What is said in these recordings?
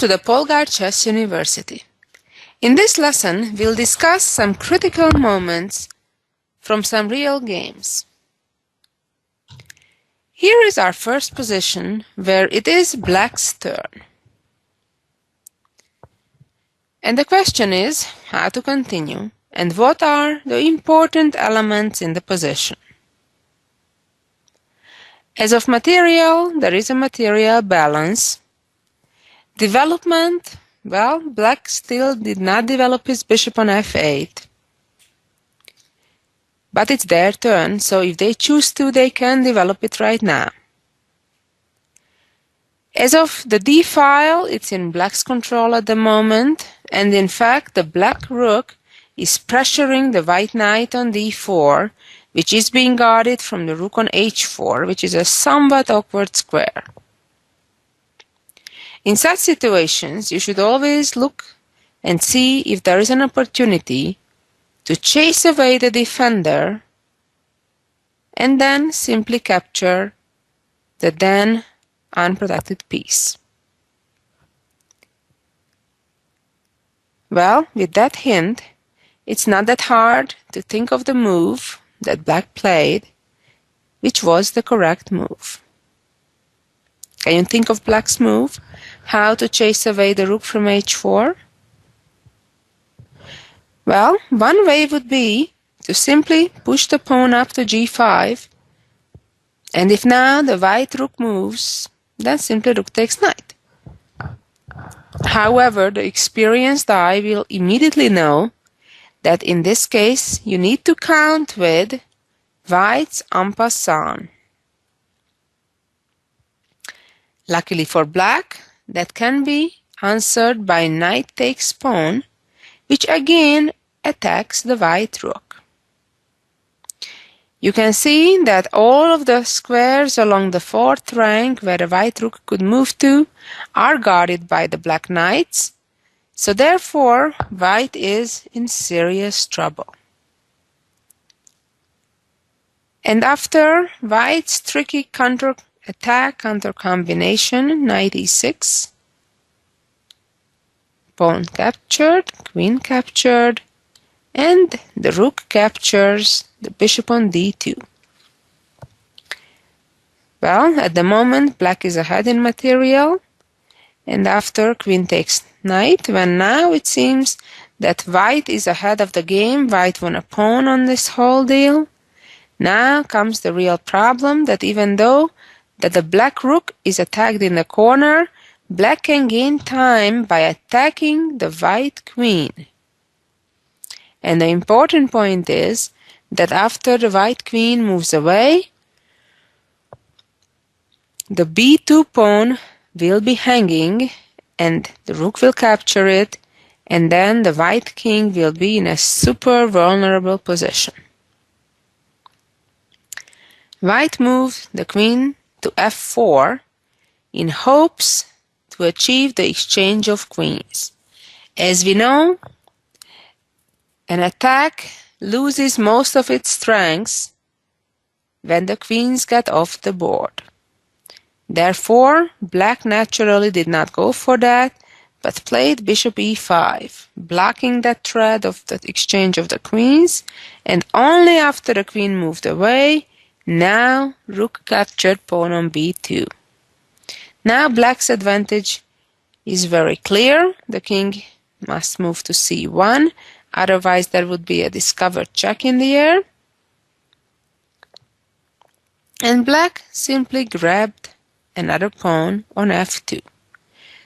to the Polgar Chess University. In this lesson, we'll discuss some critical moments from some real games. Here is our first position, where it is Black's turn. And the question is how to continue and what are the important elements in the position. As of material, there is a material balance. Development, well, Black still did not develop his bishop on f8. But it's their turn, so if they choose to, they can develop it right now. As of the d file, it's in Black's control at the moment, and in fact, the Black rook is pressuring the white knight on d4, which is being guarded from the rook on h4, which is a somewhat awkward square. In such situations, you should always look and see if there is an opportunity to chase away the defender and then simply capture the then unprotected piece. Well, with that hint, it's not that hard to think of the move that Black played, which was the correct move. Can you think of Black's move? How to chase away the rook from h4? Well, one way would be to simply push the pawn up to g5, and if now the white rook moves, then simply rook takes knight. However, the experienced eye will immediately know that in this case you need to count with white's en passant. Luckily for Black, that can be answered by knight takes pawn, which again attacks the white rook. You can see that all of the squares along the fourth rank where the white rook could move to are guarded by the Black knights, so therefore white is in serious trouble. And after white's tricky counter combination, knight e6, pawn captured, queen captured, and the rook captures the bishop on d2. Well, at the moment, Black is ahead in material, and after queen takes knight, when now it seems that white is ahead of the game, white won a pawn on this whole deal. Now comes the real problem, that even though that the Black rook is attacked in the corner, Black can gain time by attacking the white queen. And the important point is that after the white queen moves away, the b2 pawn will be hanging and the rook will capture it, and then the white king will be in a super vulnerable position. White moved the queen to f4 in hopes to achieve the exchange of queens. As we know, an attack loses most of its strength when the queens get off the board. Therefore, Black naturally did not go for that, but played bishop e5, blocking that thread of the exchange of the queens, and only after the queen moved away, now rook captured pawn on b2. Now Black's advantage is very clear. The king must move to c1, otherwise there would be a discovered check in the air. And Black simply grabbed another pawn on f2.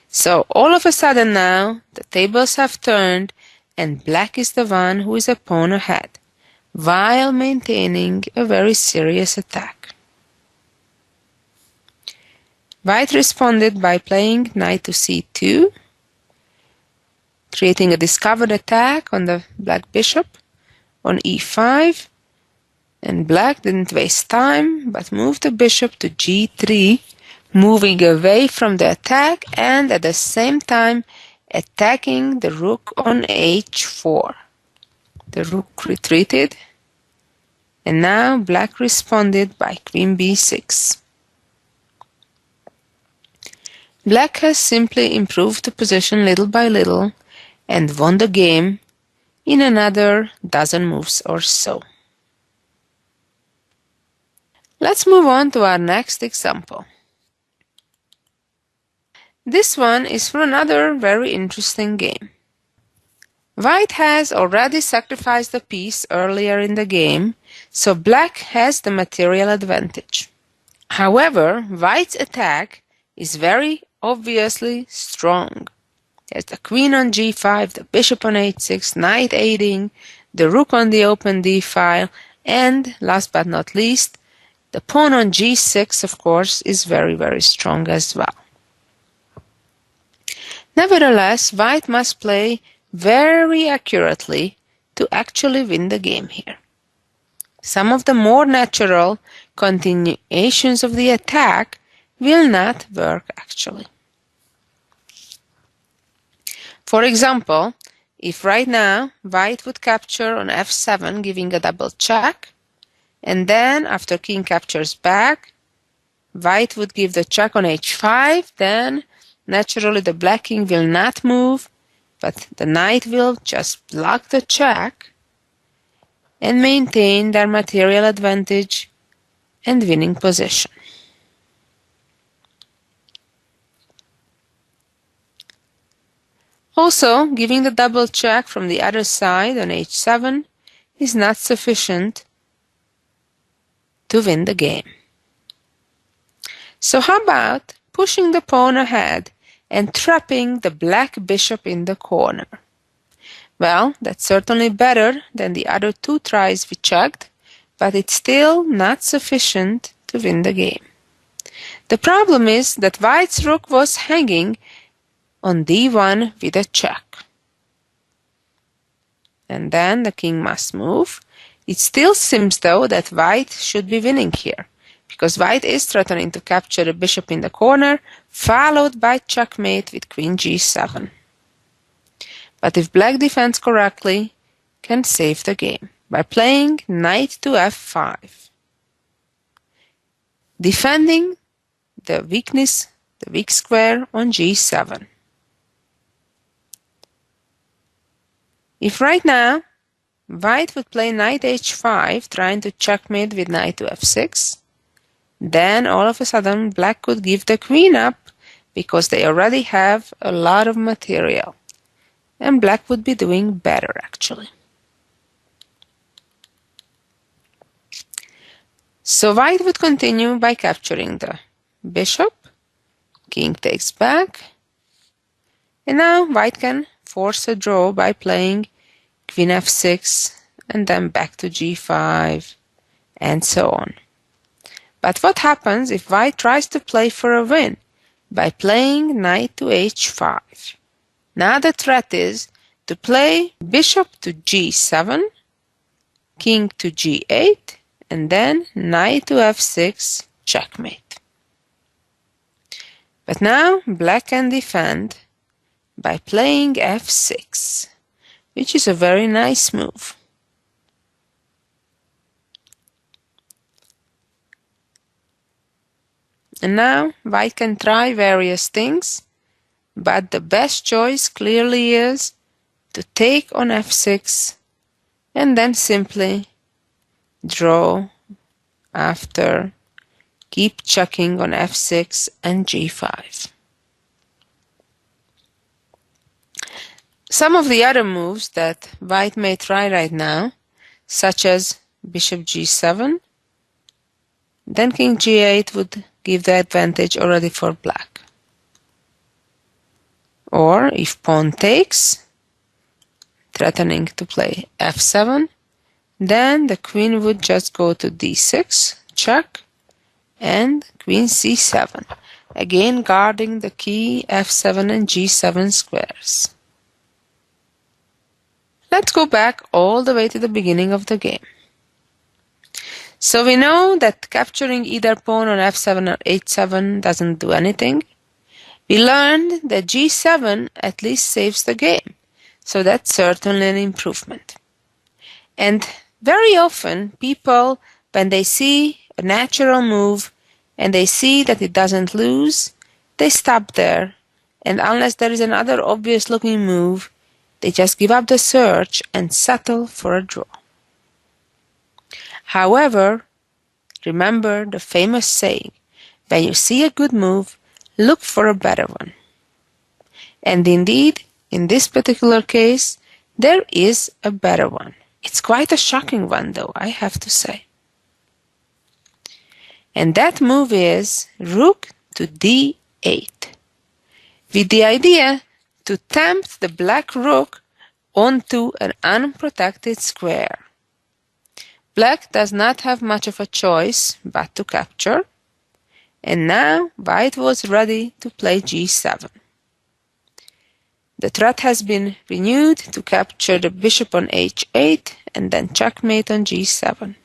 So all of a sudden now the tables have turned and Black is the one who is a pawn ahead, while maintaining a very serious attack. White responded by playing knight to c2, creating a discovered attack on the Black bishop on e5, and Black didn't waste time but moved the bishop to g3, moving away from the attack and at the same time attacking the rook on h4. The rook retreated, and now Black responded by queen b6. Black has simply improved the position little by little and won the game in another dozen moves or so. Let's move on to our next example. This one is for another very interesting game. White has already sacrificed a piece earlier in the game, so black has the material advantage. However, white's attack is very obviously strong. There's the queen on g5, the bishop on h6, knight aiding, the rook on the open d-file, and last but not least, the pawn on g6, of course, is very, very strong as well. Nevertheless, white must play very accurately to actually win the game here. Some of the more natural continuations of the attack will not work actually. For example, if right now white would capture on f7 giving a double check, and then after king captures back, white would give the check on h5, then naturally the black king will not move, but the knight will just block the check and maintain their material advantage and winning position. Also, giving the double check from the other side on h7 is not sufficient to win the game. So how about pushing the pawn ahead and trapping the black bishop in the corner? Well, that's certainly better than the other two tries we checked, but it's still not sufficient to win the game. The problem is that white's rook was hanging on d1 with a check. And then the king must move. It still seems though that white should be winning here, because white is threatening to capture the bishop in the corner, followed by checkmate with queen g7. But if black defends correctly, can save the game by playing knight to f5, defending the weakness, the weak square on g7. If right now white would play knight h5, trying to checkmate with knight to f6, then all of a sudden black could give the queen up because they already have a lot of material, and black would be doing better actually. So white would continue by capturing the bishop, king takes back, and now white can force a draw by playing queen f6 and then back to g5 and so on. But what happens if white tries to play for a win by playing knight to h5? Now the threat is to play bishop to g7, king to g8, and then knight to f6, checkmate. But now black can defend by playing f6, which is a very nice move. And now white can try various things, but the best choice clearly is to take on f6 and then simply draw after, keep checking on f6 and g5. Some of the other moves that white may try right now, such as bishop g7, then king g8 would give the advantage already for black. Or if pawn takes, threatening to play f7, then the queen would just go to d6, check, and queen c7, again guarding the key f7 and g7 squares. Let's go back all the way to the beginning of the game. So we know that capturing either pawn on f7 or h7 doesn't do anything. We learned that g7 at least saves the game, so that's certainly an improvement. And very often people, when they see a natural move and they see that it doesn't lose, they stop there, and unless there is another obvious-looking move, they just give up the search and settle for a draw. However, remember the famous saying, when you see a good move, look for a better one. And indeed, in this particular case, there is a better one. It's quite a shocking one, though, I have to say. And that move is rook to d8, with the idea to tempt the black rook onto an unprotected square. Black does not have much of a choice but to capture, and now white was ready to play g7. The threat has been renewed to capture the bishop on h8 and then checkmate on g7.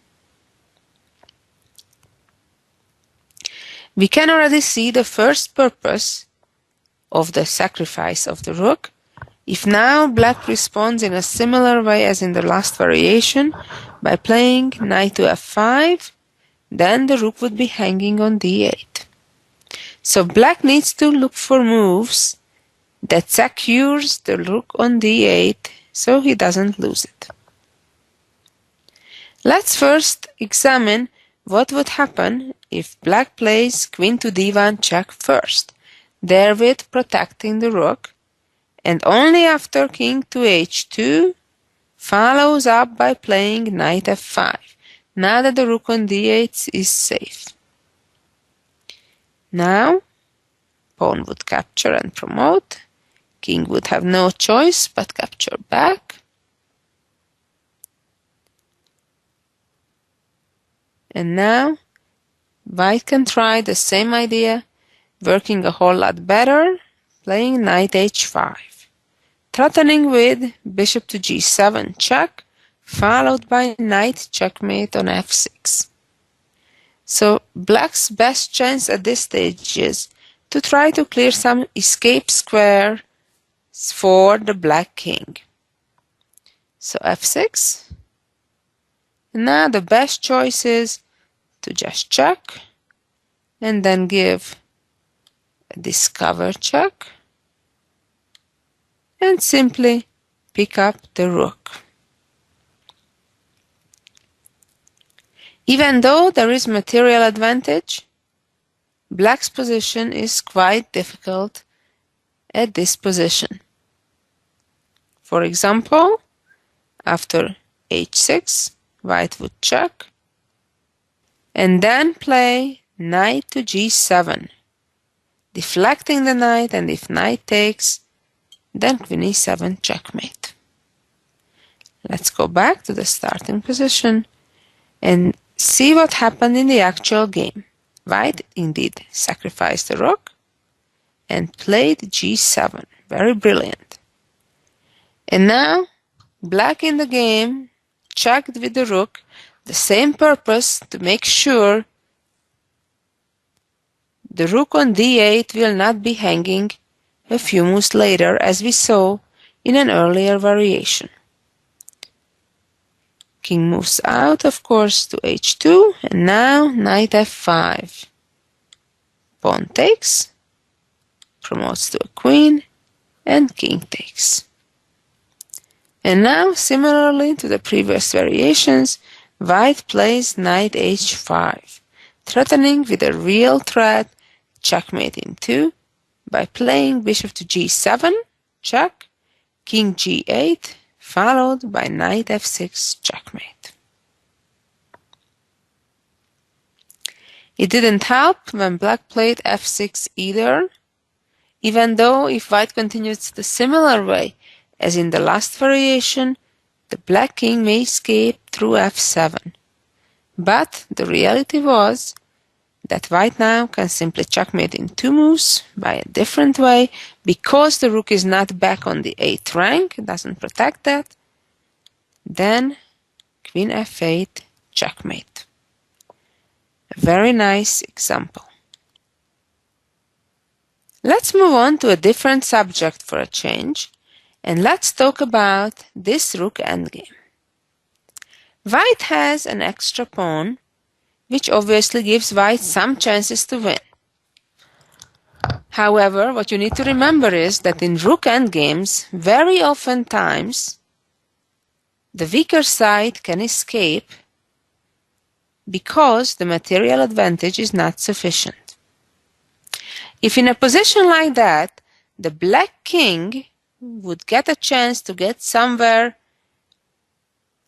We can already see the first purpose of the sacrifice of the rook. If now black responds in a similar way as in the last variation by playing knight to f5, then the rook would be hanging on d8. So black needs to look for moves that secures the rook on d8 so he doesn't lose it. Let's first examine what would happen if black plays queen to d1 check first, therewith protecting the rook, and only after king to h2 follows up by playing knight f5, now that the rook on d8 is safe. Now, pawn would capture and promote, king would have no choice but capture back, and now white can try the same idea, working a whole lot better, playing knight h5, threatening with bishop to g7 check, followed by knight checkmate on f6. So black's best chance at this stage is to try to clear some escape square for the black king. So f6. And now the best choice is to just check and then give a discover check and simply pick up the rook. Even though there is material advantage, black's position is quite difficult at this position. For example, after h6, white would check and then play knight to g7, deflecting the knight, and if knight takes, then queen e7 checkmate. Let's go back to the starting position and see what happened in the actual game. White indeed sacrificed the rook and played g7. Very brilliant. And now black in the game checked with the rook, the same purpose to make sure the rook on d8 will not be hanging a few moves later, as we saw in an earlier variation. King moves out, of course, to h2, and now knight f5. Pawn takes, promotes to a queen, and king takes. And now, similarly to the previous variations, white plays knight h5, threatening with a real threat, checkmate in 2, by playing bishop to g7, check, king g8, followed by knight f6, checkmate. It didn't help when black played f6 either, even though if white continues the similar way as in the last variation, the black king may escape through f7. But the reality was that white now can simply checkmate in 2 moves by a different way, because the rook is not back on the 8th rank, it doesn't protect that. Then queen f8, checkmate. A very nice example. Let's move on to a different subject for a change, and let's talk about this rook endgame. White has an extra pawn, which obviously gives white some chances to win. However, what you need to remember is that in rook endgames, very often times, the weaker side can escape because the material advantage is not sufficient. If in a position like that, the black king would get a chance to get somewhere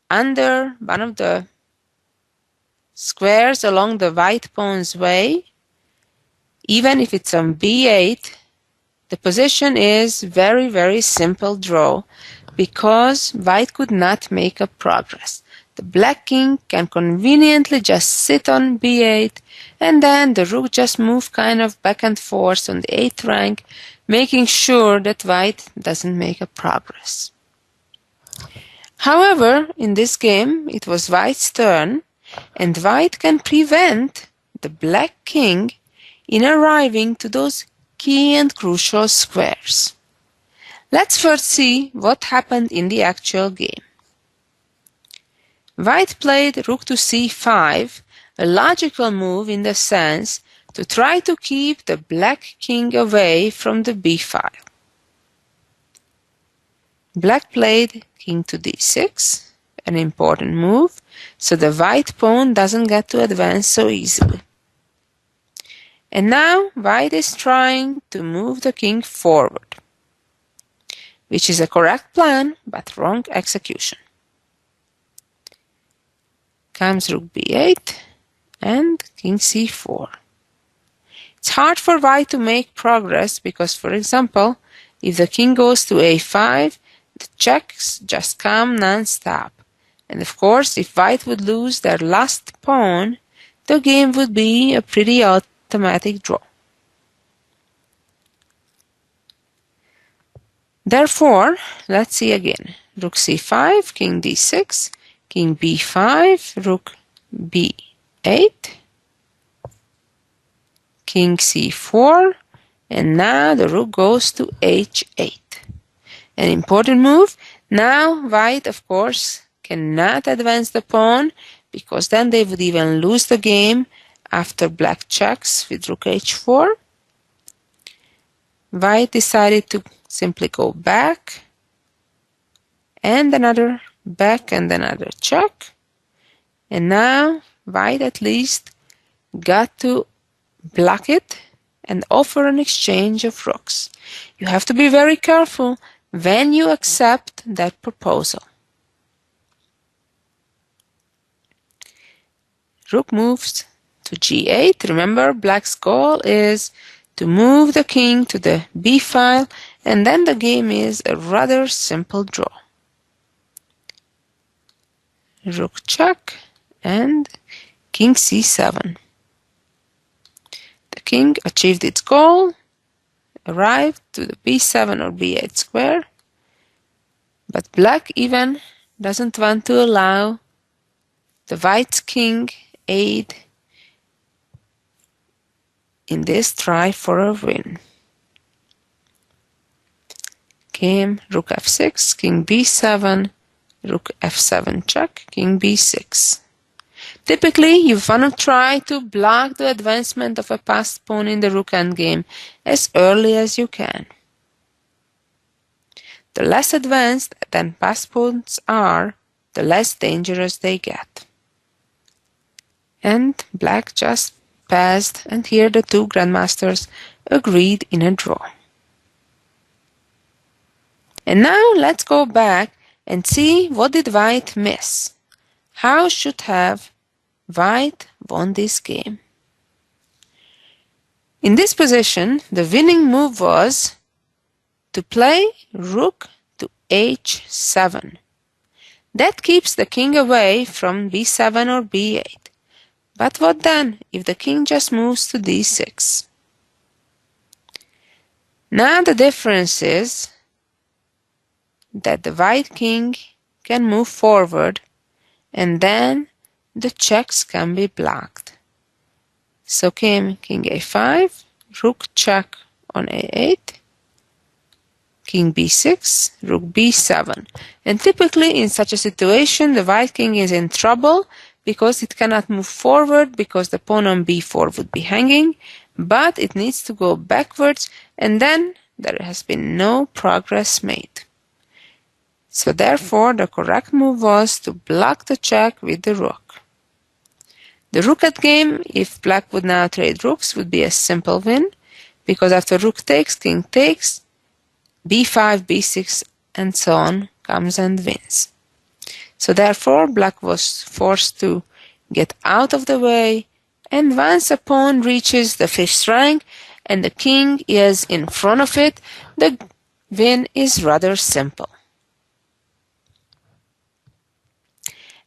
under one of the squares along the white pawn's way, even if it's on b8, the position is very, very simple draw because white could not make a progress. The black king can conveniently just sit on b8 and then the rook just move kind of back and forth on the 8th rank, making sure that white doesn't make a progress. However, in this game, it was white's turn, and white can prevent the black king in arriving to those key and crucial squares. Let's first see what happened in the actual game. White played rook to c5, a logical move in the sense to try to keep the black king away from the b file. Black played king to d6, an important move, so the white pawn doesn't get to advance so easily. And now white is trying to move the king forward, which is a correct plan but wrong execution. Comes rook b8 and king c4. It's hard for white to make progress because, for example, if the king goes to a5, the checks just come non-stop. And of course, if white would lose their last pawn, the game would be a pretty automatic draw. Therefore, let's see again. Rook c5, king d6, king b5, rook b8, king c4, and now the rook goes to h8. An important move. Now white, of course, cannot advance the pawn because then they would even lose the game after black checks with rook h4. White decided to simply go back and another back and another check. And now white at least got to block it and offer an exchange of rooks. You have to be very careful when you accept that proposal. Rook moves to g8. Remember, black's goal is to move the king to the b file, and then the game is a rather simple draw. Rook check and king c7. The king achieved its goal, arrived to the b7 or b8 square, but black even doesn't want to allow the white's king aid in this try for a win. Came rook f6, king b7, rook f7 check, king b6. Typically, you want to try to block the advancement of a passed pawn in the rook endgame as early as you can. The less advanced than passed pawns are, the less dangerous they get. And black just passed, and here the two grandmasters agreed in a draw. And now let's go back and see what did white miss. How should have white won this game? In this position, the winning move was to play rook to h7. That keeps the king away from b7 or b8. But what then if the king just moves to d6? Now the difference is that the white king can move forward and then the checks can be blocked. So came king a5, rook check on a8, king b6, rook b7. And typically in such a situation the white king is in trouble because it cannot move forward because the pawn on b4 would be hanging, but it needs to go backwards, and then there has been no progress made. So therefore, the correct move was to block the check with the rook. The rook endgame, if black would now trade rooks, would be a simple win, because after rook takes, king takes, b5, b6, and so on comes and wins. So therefore, black was forced to get out of the way, and once a pawn reaches the 5th rank and the king is in front of it, the win is rather simple.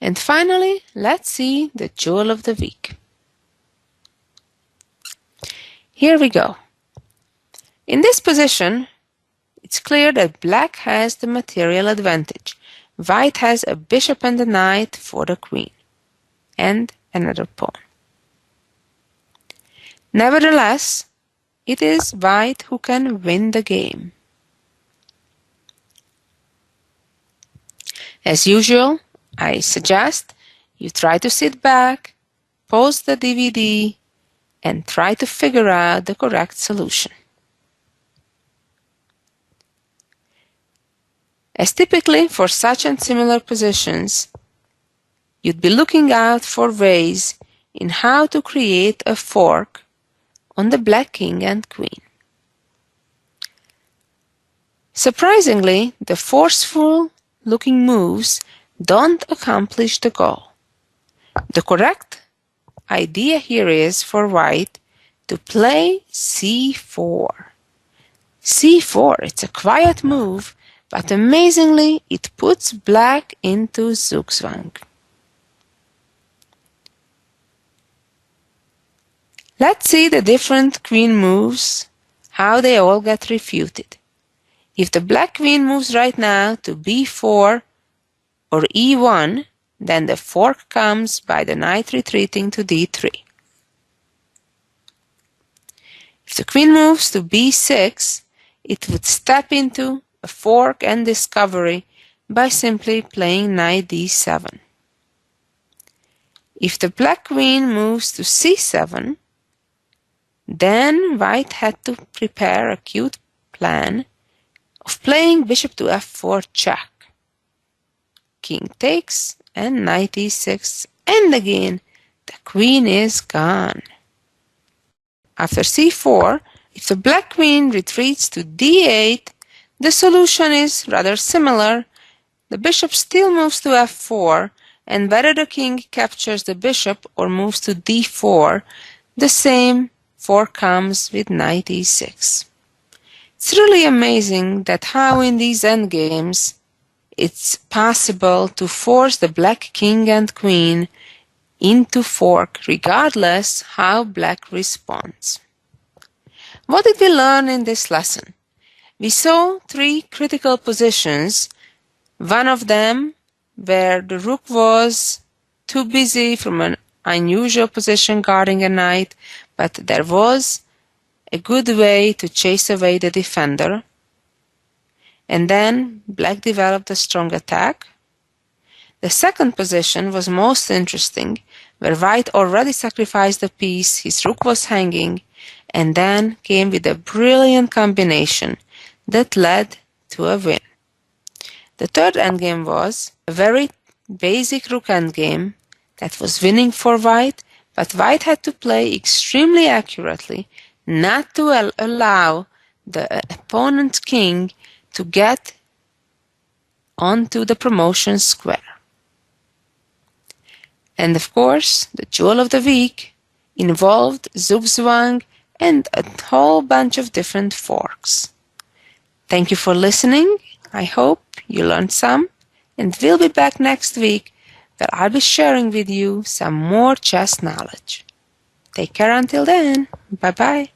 And finally, let's see the jewel of the week. Here we go. In this position, it's clear that black has the material advantage. White has a bishop and a knight for the queen, and another pawn. Nevertheless, it is white who can win the game. As usual, I suggest you try to sit back, pause the DVD, and try to figure out the correct solution. As typically for such and similar positions, you'd be looking out for ways in how to create a fork on the black king and queen. Surprisingly, the forceful looking moves don't accomplish the goal. The correct idea here is for white to play c4. c4, it's a quiet move, but amazingly it puts black into Zugzwang. Let's see the different queen moves, how they all get refuted. If the black queen moves right now to b4 or e1, then the fork comes by the knight retreating to d3. If the queen moves to b6, it would step into a fork and discovery by simply playing knight d7. If the black queen moves to c7, then white had to prepare a cute plan of playing bishop to f4 check. King takes and knight e6, and again the queen is gone. After c4, if the black queen retreats to d8, the solution is rather similar. The bishop still moves to f4, and whether the king captures the bishop or moves to d4, the same fork comes with knight e6. It's really amazing that how in these endgames it's possible to force the black king and queen into fork regardless how black responds. What did we learn in this lesson? We saw three critical positions, one of them where the rook was too busy from an unusual position guarding a knight, but there was a good way to chase away the defender. And then black developed a strong attack. The second position was most interesting, where white already sacrificed a piece, his rook was hanging, and then came with a brilliant combination that led to a win. The third endgame was a very basic rook endgame that was winning for white, but white had to play extremely accurately not to allow the opponent king to get onto the promotion square. And of course, the jewel of the week involved Zugzwang and a whole bunch of different forks. Thank you for listening. I hope you learned some, and we'll be back next week where I'll be sharing with you some more chess knowledge. Take care until then. Bye-bye.